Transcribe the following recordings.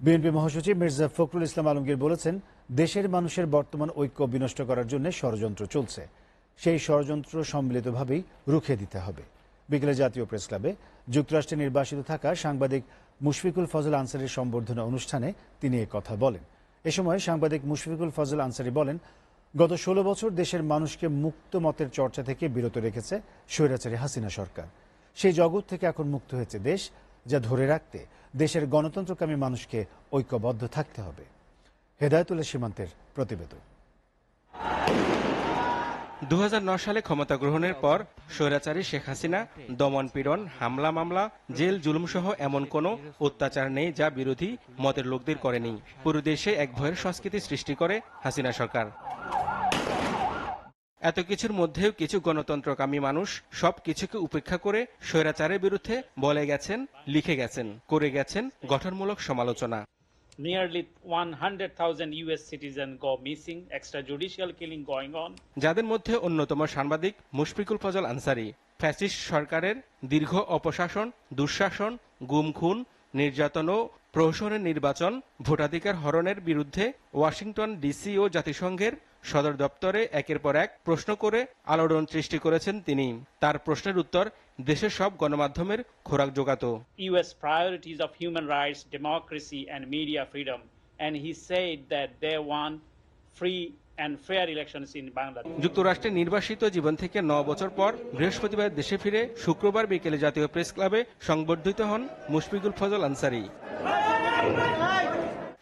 BNP মহাসচিব মির্জা ফখরুল ইসলাম আলমগীর বলেছেন, দেশের মানুষের বর্তমান ঐক্য বিনষ্ট করার জন্য ষড়যন্ত্র চলছে। সেই ষড়যন্ত্র সম্মিলিতভাবেই রুখে দিতে হবে। বিকেলে জাতীয় প্রেস ক্লাবে যুক্তরাষ্ট্রে নির্বাসিত থাকা সাংবাদিক মুশফিকুল ফজল আনসারীর সম্বর্ধনা অনুষ্ঠানে তিনি কথা বলেন। এ সময় সাংবাদিক মুশফিকুল ফজল আনসারী বলেন, গত ১৬ বছর দেশের মানুষকে মুক্ত মতের চর্চা থেকে বিরত রেখেছে স্বৈরাচারী হাসিনা সরকার। সেই জগৎ থেকে এখন মুক্ত হয়েছে দেশ, যা ধরে রাখতে দেশের গণতন্ত্রকামী মানুষকে ঐক্যবদ্ধ থাকতে হবে। হেদায়েতুল্লাহ সীমান্তের প্রতিবেদন। ২০০৯ সালে ক্ষমতা গ্রহণের পর স্বৈরাচারী শেখ হাসিনা দমন পীড়ন, হামলা মামলা, জেল জুলুম সহ এমন কোনো অত্যাচার নেই যা বিরোধী মতের লোকদের করেনি। পুরো দেশে এক ভয়ের সংস্কৃতি সৃষ্টি করে হাসিনা সরকার। এত কিছুর মধ্যেও কিছু গণতন্ত্রকামী মানুষ সব কিছুকে উপেক্ষা করে স্বৈরাচারের বিরুদ্ধে বলে গেছেন, লিখে গেছেন, করে গেছেন গঠনমূলক সমালোচনা। Nearly 100,000 US citizens go missing, extrajudicial killing going on. যাদের মধ্যে অন্যতম সাংবাদিক মুশফিকুল ফজল আনসারী। ফ্যাসিস্ট সরকারের দীর্ঘ অপশাসন, দুঃশাসন, গুম খুন, নির্যাতন ও প্রহসনের নির্বাচন, ভোটাধিকার হরণের বিরুদ্ধে ওয়াশিংটন ডিসি ও জাতিসংঘের সদর দপ্তরে একের পর এক প্রশ্ন করে আলোড়ন সৃষ্টি করেছেন তিনি। তার প্রশ্নের উত্তর দেশের সব গণমাধ্যমের খোরাক জোগাত। US priorities of human rights, democracy and media freedom, and he said that they want free and fair elections in Bangladesh. যুক্তরাষ্ট্রে নির্বাসিত জীবন থেকে ৯ বছর পর বৃহস্পতিবার দেশে ফিরে শুক্রবার বিকেলে জাতীয় প্রেস ক্লাবে সংবর্ধিত হন মুশফিকুল ফজল আনসারী।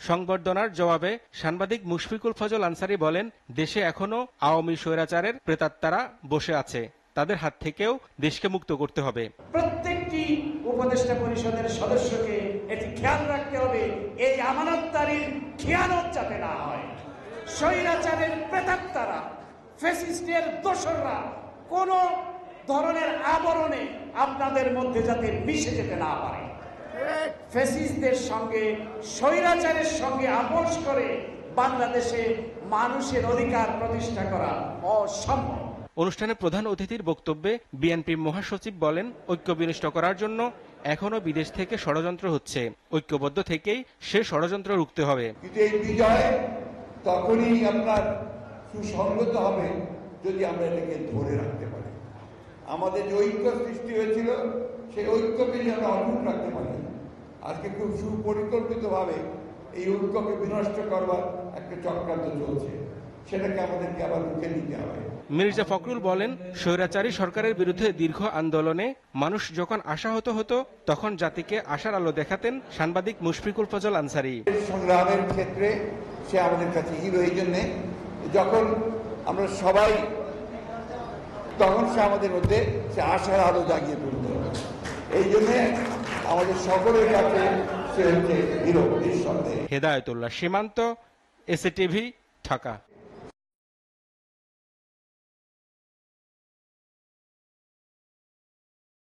সংবর্ধনার জবাবে সাংবাদিক মুশফিকুল ফজল আনসারী বলেন, দেশে এখনো আওয়ামী স্বৈরাচারের প্রেতাত্মারা বসে আছে। তাদের হাত থেকেও দেশকে মুক্ত করতে হবে। প্রত্যেকটি উপদেষ্টা পরিষদের সদস্যকে এটি খেয়াল রাখতে হবে, এই আমানতদারির খেয়ানত যাতে না হয়। স্বৈরাচারের প্রেতাত্মারা, ফ্যাসিস্টের দোসররা কোন ধরনের আবরণে আপনাদের মধ্যে যাতে মিশে যেতে না পারে। ফ্যাসিস্টদের সঙ্গে, স্বৈরাচারের সঙ্গে আপোষ করে বাংলাদেশে মানুষের অধিকার প্রতিষ্ঠা করা অসম্ভব। অনুষ্ঠানে প্রধান অতিথির বক্তব্যে বিএনপি মহাসচিব বলেন, ঐক্য বিনষ্ট করার জন্য এখনো বিদেশ থেকে ষড়যন্ত্র হচ্ছে। ঐক্যবদ্ধ থেকেই সে ষড়যন্ত্র রুখতে হবে। এই বিজয় তখনই আপনার সুসংগত হবে যদি আমরা এটাকে ধরে রাখতে পারি। আমাদের যে ঐক্য সৃষ্টি হয়েছিল সেই ঐক্যকে যদি আমরা অটুট রাখতে পারি। আজকে খুব সুপরিকল্পিতভাবে এই ঐক্যকে বিনষ্ট করবার একটা চক্রান্ত চলছে, সেটাকে আমাদেরকে আবার রুখে দিতে হবে। মির্জা ফখরুল বলেন, স্বৈরাচারী সরকারের বিরুদ্ধে দীর্ঘ আন্দোলনে মানুষ যখন আশাহত হতো তখন জাতিকে আশার আলো দেখাতেন সাংবাদিক মুশফিকুল ফজল আনসারী। সংগ্রামের ক্ষেত্রে সে আমাদের কাছে হিরো। এই জন্যে যখন আমরা সবাই, তখন সে আমাদের মধ্যে সে আশার আলো জাগিয়ে তুলত। এই জন্যে আমাদের সকলের কাছে সে হচ্ছে হিরো, নিঃসন্দেহে। হেদায়েতুল্লাহ সীমান্ত, এসএটিভি, ঢাকা।